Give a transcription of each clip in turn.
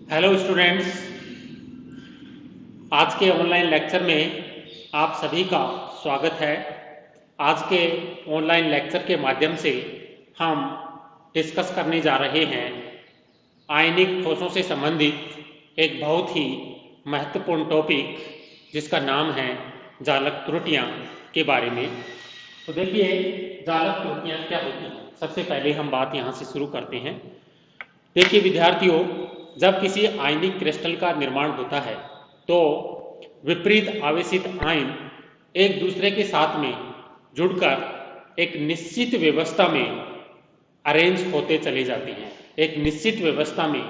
Hello students, आज के online lecture में आप सभी का स्वागत है। आज के ऑनलाइन लेक्चर के माध्यम से हम डिस्कस करने जा रहे हैं आयनिक ठोसों से संबंधित एक बहुत ही महत्वपूर्ण टॉपिक जिसका नाम है जालक त्रुटियां के बारे में। तो देखिए, जालक त्रुटियां क्या होती हैं। सबसे पहले हम बात यहाँ से शुरू करते हैं। देखिए विद्यार्थियों, जब किसी आयनिक क्रिस्टल का निर्माण होता है तो विपरीत आवेशित आयन एक दूसरे के साथ में जुड़कर एक निश्चित व्यवस्था में अरेंज होते चले जाते हैं, एक निश्चित व्यवस्था में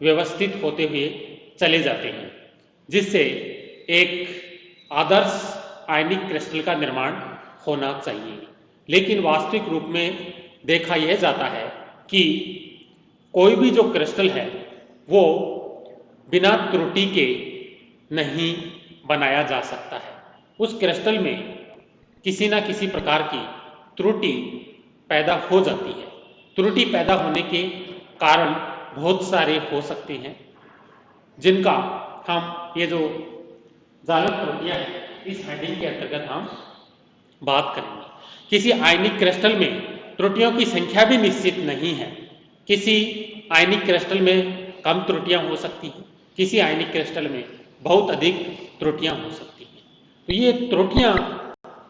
व्यवस्थित होते हुए चले जाते हैं, जिससे एक आदर्श आयनिक क्रिस्टल का निर्माण होना चाहिए। लेकिन वास्तविक रूप में देखा यह जाता है कि कोई भी जो क्रिस्टल है वो बिना त्रुटि के नहीं बनाया जा सकता है। उस क्रिस्टल में किसी ना किसी प्रकार की त्रुटि पैदा हो जाती है। त्रुटि पैदा होने के कारण बहुत सारे हो सकते हैं, जिनका हम ये जो जालक त्रुटियां हैं इस हेडिंग के अंतर्गत हम बात करेंगे। किसी आयनिक क्रिस्टल में त्रुटियों की संख्या भी निश्चित नहीं है। किसी आयनिक क्रिस्टल में कम त्रुटियां हो सकती हैं, किसी आयनिक क्रिस्टल में बहुत अधिक त्रुटियां हो सकती हैं। तो ये त्रुटियां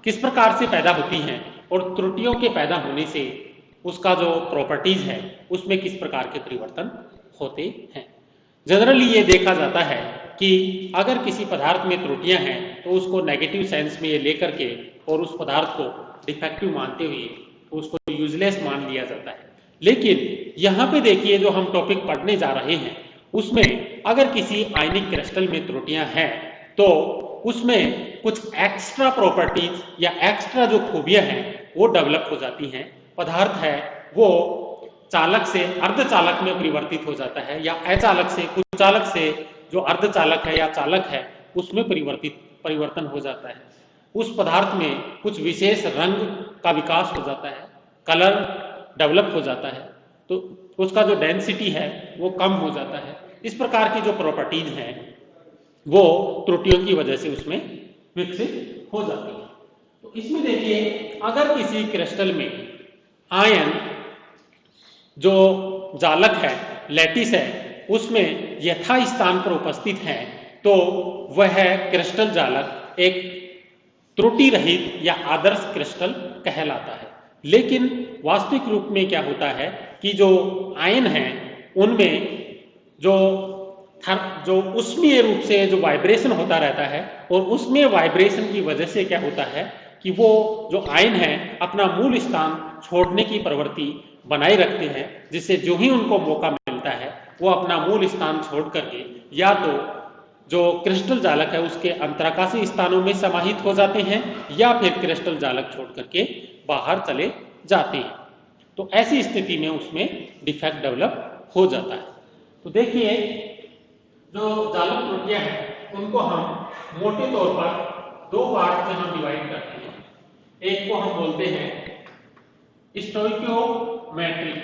किस प्रकार से पैदा होती हैं और त्रुटियों के पैदा होने से उसका जो प्रॉपर्टीज है उसमें किस प्रकार के परिवर्तन होते हैं। जनरली ये देखा जाता है कि अगर किसी पदार्थ में त्रुटियां हैं तो उसको नेगेटिव सेंस में ये लेकर के और उस पदार्थ को डिफेक्टिव मानते हुए उसको यूजलेस मान लिया जाता है। लेकिन यहाँ पे देखिए, जो हम टॉपिक पढ़ने जा रहे हैं उसमें अगर किसी आयनिक क्रिस्टल में त्रुटियां हैं तो उसमें कुछ एक्स्ट्रा प्रॉपर्टीज या एक्स्ट्रा जो खूबियां हैं वो डेवलप हो जाती हैं। पदार्थ है वो चालक से अर्धचालक में परिवर्तित हो जाता है, या अचालक से कुचालक से जो अर्धचालक है या चालक है उसमें परिवर्तन हो जाता है। उस पदार्थ में कुछ विशेष रंग का विकास हो जाता है, कलर डेवलप हो जाता है, तो उसका जो डेंसिटी है वो कम हो जाता है। इस प्रकार की जो प्रॉपर्टीज हैं वो त्रुटियों की वजह से उसमें विकसित हो जाती है। तो इसमें देखिए, अगर किसी क्रिस्टल में आयन जो जालक है, लैटिस है, उसमें यथा स्थान पर उपस्थित है तो वह क्रिस्टल जालक एक त्रुटि रहित या आदर्श क्रिस्टल कहलाता है। लेकिन वास्तविक रूप में क्या होता है कि जो आयन हैं उनमें जो उष्मीय रूप से जो वाइब्रेशन होता रहता है, और उसमें वाइब्रेशन की वजह से क्या होता है कि वो जो आयन है अपना मूल स्थान छोड़ने की प्रवृत्ति बनाए रखते हैं, जिससे जो ही उनको मौका मिलता है वो अपना मूल स्थान छोड़ करके या तो जो क्रिस्टल जालक है उसके अंतराकाशीय स्थानों में समाहित हो जाते हैं या फिर क्रिस्टल जालक छोड़ करके बाहर चले जाते हैं। तो ऐसी स्थिति में उसमें डिफेक्ट डेवलप हो जाता है। तो देखिए, जो जालक त्रुटियां हैं उनको हम मोटे तौर पर दो पार्ट में हम डिवाइड करते हैं। एक को हम बोलते हैं स्टोइकियोमेट्रिक,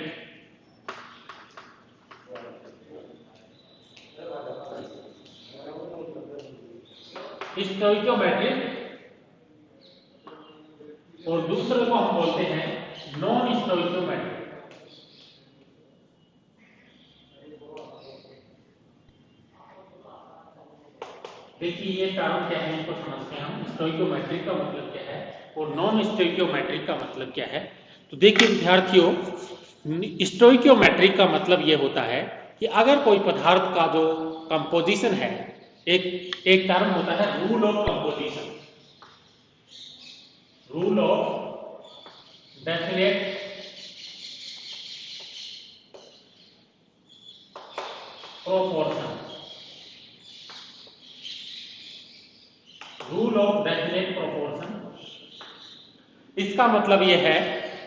और दूसरे को हम बोलते हैं नॉन स्टोइकियोमेट्रिक। देखिए, ये टर्म क्या है इनको समझते हैं हम। स्टोइकियोमेट्रिक का मतलब क्या है और नॉन स्टोइकियोमेट्रिक का मतलब क्या है। तो देखिए विद्यार्थियों, स्टोइकियोमेट्रिक का मतलब ये होता है कि अगर कोई पदार्थ का जो कंपोजिशन है, एक टर्म होता है rule of composition, rule of definite proportion, rule of definite proportion. इसका मतलब यह है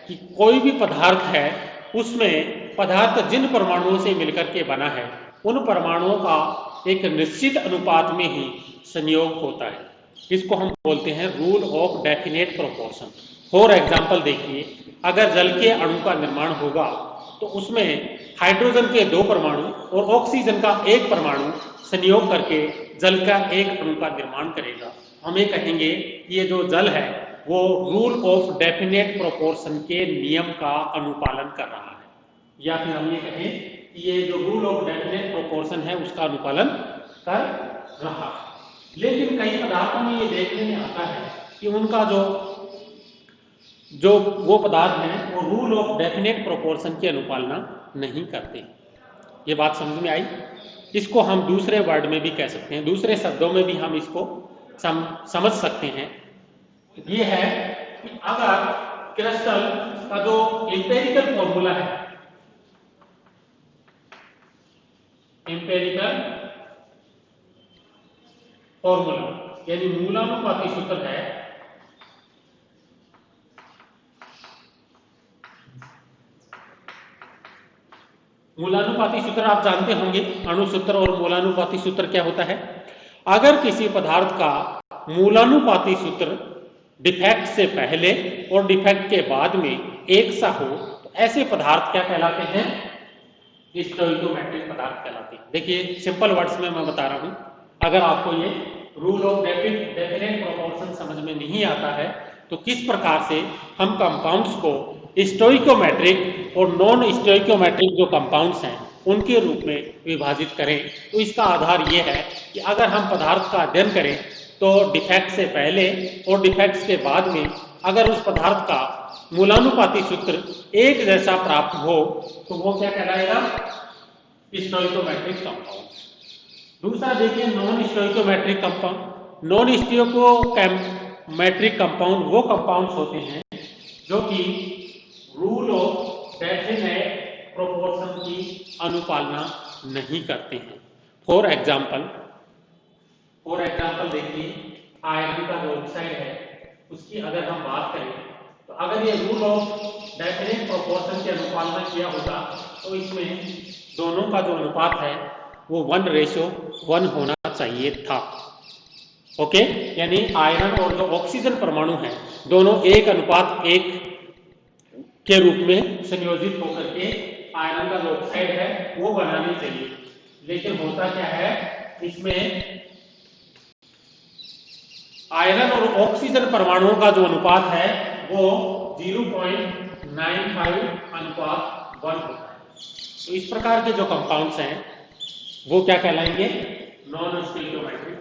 कि कोई भी पदार्थ है उसमें पदार्थ जिन परमाणुओं से मिलकर के बना है उन परमाणुओं का एक निश्चित अनुपात में ही संयोग होता है। इसको हम बोलते हैं rule of definite proportion. For example देखिए, अगर जल के अणु का निर्माण होगा तो उसमें हाइड्रोजन के 2 परमाणु और ऑक्सीजन का 1 परमाणु संयोग करके जल का एक अणु का निर्माण करेगा। हम ये कहेंगे कि ये जो जल है वो रूल ऑफ डेफिनेट प्रोपोर्शन के नियम का अनुपालन कर रहा है, या फिर हम ये कहें कि ये जो रूल ऑफ डेफिनेट प्रोपोर्शन है उसका अनुपालन कर रहा है। लेकिन कई पदार्थों में ये देखने में आता है कि उनका जो वो पदार्थ हैं वो रूल ऑफ डेफिनेट प्रोपोर्शन की अनुपालना नहीं करते। ये बात समझ में आई? इसको हम दूसरे वर्ड में भी कह सकते हैं, दूसरे शब्दों में भी हम इसको समझ सकते हैं। ये है कि अगर क्रिस्टल का जो एम्पिरिकल फॉर्मूला है, एम्पिरिकल फॉर्मूला यानी मूलानुपाती सूत्र है, मूलानुपाती सूत्र आप जानते होंगे, अणु सूत्र और मूलानुपाती सूत्र क्या होता है। अगर किसी पदार्थ का मूलानुपाती सूत्र डिफेक्ट से पहले और डिफेक्ट के बाद में एक सा हो तो ऐसे पदार्थ क्या कहलाते हैं? स्टोइकोमेट्रिक पदार्थ कहलाते हैं। देखिए सिंपल वर्ड्स में मैं बता रहा हूं, अगर आपको ये रूल ऑफ डेफिनेट प्रोपोर्शन समझ में नहीं आता है तो किस प्रकार से हम कंपाउंड्स को स्टोइकोमेट्रिक और नॉन स्टोइकोमेट्रिक जो कंपाउंड्स हैं उनके रूप में विभाजित करें, तो इसका आधार ये है कि अगर हम पदार्थ का अध्ययन करें तो डिफेक्ट से पहले और डिफेक्ट्स के बाद में अगर उस पदार्थ का मूलानुपाती सूत्र एक जैसा प्राप्त हो तो वो क्या कहलाएगा? Stoichiometric compound. दूसरा देखिए non stoichiometric compound. Non stoichiometric compound वो कंपाउंड्स होते हैं जो कि रूल ऑफ डेफिनेट प्रोपोर्शन की अनुपालना नहीं करते हैं। फॉर एग्जाम्पल देखिए आयरन का जो ऑक्साइड है उसकी अगर हम बात करें तो अगर ये रूल ऑफ डेफिनेट प्रोपोर्शन की अनुपालना किया होता तो इसमें दोनों का जो अनुपात है वो 1:1 होना चाहिए था। ओके, यानी आयरन और जो ऑक्सीजन परमाणु है दोनों 1:1 के रूप में संयोजित होकर के आयरन का जो ऑक्साइड है वो बनाने चाहिए। लेकिन होता क्या है, इसमें आयरन और ऑक्सीजन परमाणुओं का जो अनुपात है वो 0.95:1 होता है। तो इस प्रकार के जो कंपाउंड्स हैं वो क्या कहलाएंगे? Non stoichiometric.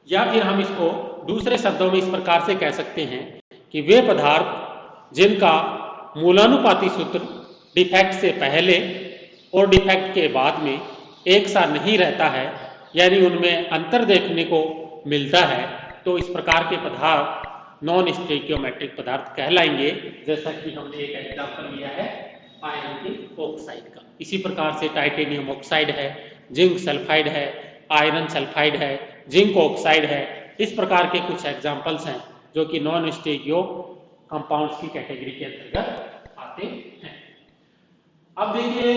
या फिर हम इसको दूसरे शब्दों में इस प्रकार से कह सकते हैं कि वे पदार्थ जिनका मूलानुपाती सूत्र डिफेक्ट से पहले और डिफेक्ट के बाद में एक सा नहीं रहता है, यानी उनमें अंतर देखने को मिलता है, तो इस प्रकार के पदार्थ नॉन स्टोइकोमेट्रिक पदार्थ कहलाएंगे। जैसा कि हमने एक एग्जांपल लिया है आयरन के ऑक्साइड का। इसी प्रकार से टाइटेनियम ऑक्साइड है, जिंक सल्फाइड है, आयरन सल्फाइड है, जिंक ऑक्साइड है। इस प्रकार के कुछ एग्जाम्पल्स हैं जो कि नॉन स्टोइको कंपाउंड्स की कैटेगरी के अंतर्गत आते हैं। अब देखिए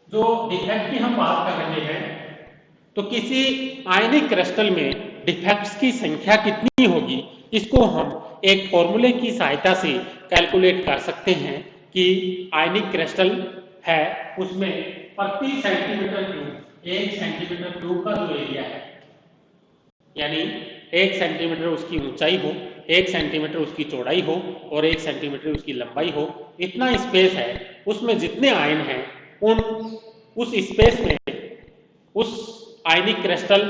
जो डिफेक्ट की हम बात कर रहे हैं तो किसी आयनिक क्रिस्टल में डिफेक्ट्स की संख्या कितनी होगी इसको हम एक फॉर्मूले की सहायता से कैलकुलेट कर सकते हैं कि आयनिक क्रिस्टल है उसमें प्रति सेंटीमीटर क्यूब 1 सेंटीमीटर क्यूब का जो एरिया है, यानी 1 सेंटीमीटर उसकी ऊंचाई हो, 1 सेंटीमीटर उसकी चौड़ाई हो और 1 सेंटीमीटर उसकी लंबाई हो, इतना स्पेस है। उसमें जितने आयन हैं उस स्पेस में उस आयनिक क्रिस्टल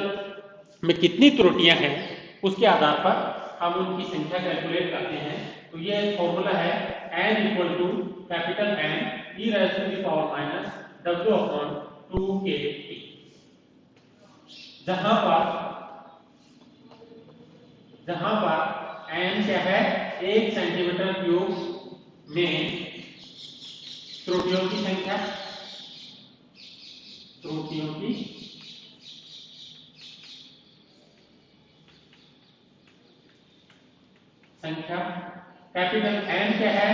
में कितनी त्रुटियां हैं उसके आधार पर हम उनकी संख्या कैलकुलेट करते हैं। तो ये फॉर्मूला है n = कैपिटल N e⁻² जहां पर n क्या है? 1 सेंटीमीटर क्यूब में त्रुटियों की संख्या, कैपिटल N क्या है?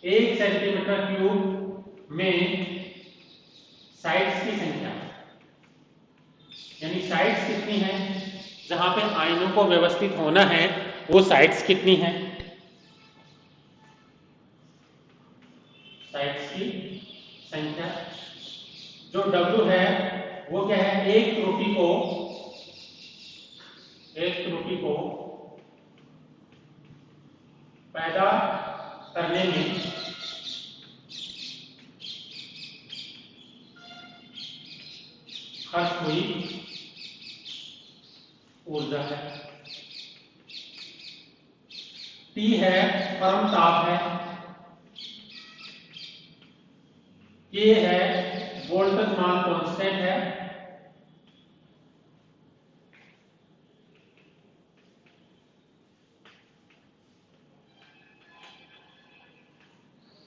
1 सेंटीमीटर क्यूब में साइड्स की संख्या, यानी साइड्स कितनी है, जहां पे आयनों को व्यवस्थित होना है वो साइड्स कितनी है? साइड्स की संख्या, जो W है वो क्या है, एक त्रुटि को पैदा करने में खर्च हुई ऊर्जा है। T है परम ताप है, K है बोल्टजमान कांस्टेंट है,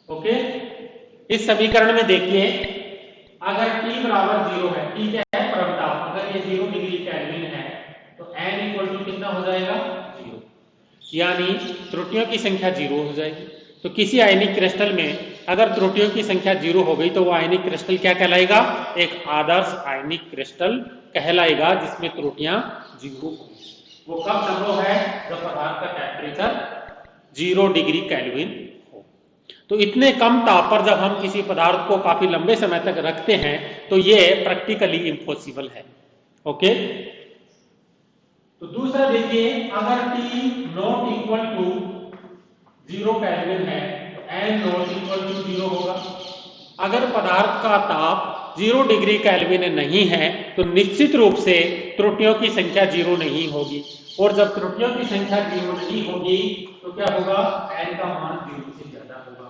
ओके। इस समीकरण में देखिए, अगर T बराबर 0 है, T क्या है, परम ताप, अगर ये 0 डिग्री केल्विन है तो n इक्वल टू कितना हो जाएगा, 0, यानी त्रुटियों की संख्या 0 हो जाएगी। तो किसी आयनिक क्रिस्टल में अगर त्रुटियों की संख्या 0 हो गई तो वो आयनिक क्रिस्टल क्या कहलाएगा, एक आदर्श आयनिक क्रिस्टल कहलाएगा जिसमें त्रुटियां 0 हो। वो कब संभव है, जब पदार्थ का टेम्परेचर 0 डिग्री केल्विन हो। तो इतने कम ताप पर जब हम किसी पदार्थ को काफी लंबे समय तक रखते हैं तो ये प्रैक्टिकली इम्पॉसिबल है, ओके। तो दूसरा देखिए, अगर T not equal to 0 kelvin है तो N नॉट इक्वल टू 0 होगा। अगर पदार्थ का ताप 0 डिग्री केल्विन नहीं है तो निश्चित रूप से त्रुटियों की संख्या 0 नहीं होगी, और जब त्रुटियों की संख्या 0 नहीं होगी तो क्या होगा, N का मान 0 से ज्यादा होगा,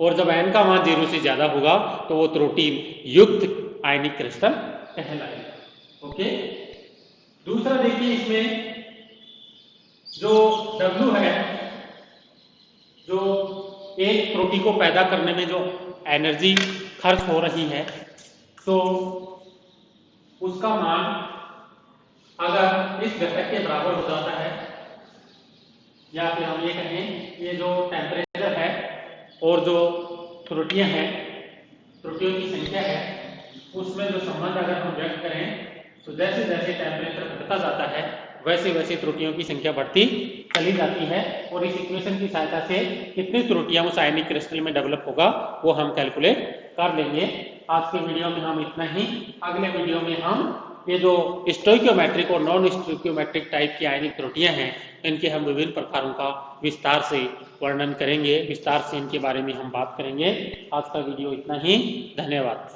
और जब N का मान 0 से ज्यादा होगा तो वो त्रुटि युक्त आयनिक क्रिस्टल कहलाएगा, ओके। दूसरा देखिए, इसमें जो W है, जो एक त्रुटि को पैदा करने में जो एनर्जी खर्च हो रही है, तो उसका मान अगर इस घटक के बराबर हो जाता है, या फिर हम ये कहें ये जो टेम्परेचर है और जो त्रुटियां हैं, त्रुटियों की संख्या है, उसमें जो संबंध अगर हम व्यक्त करें तो जैसे जैसे टेम्परेचर बढ़ता जाता है वैसे वैसे त्रुटियों की संख्या बढ़ती चली जाती है, और इस इक्वेशन की सहायता से कितनी त्रुटियां उस आयनिक क्रिस्टल में डेवलप होगा वो हम कैलकुलेट कर लेंगे। आज के वीडियो में हम इतना ही। अगले वीडियो में हम ये जो स्टोइकियोमेट्रिक और नॉन स्टोइकियोमेट्रिक टाइप की आयनिक त्रुटियां हैं, इनके हम विभिन्न प्रकारों का विस्तार से वर्णन करेंगे, विस्तार से इनके बारे में हम बात करेंगे। आज का वीडियो इतना ही, धन्यवाद।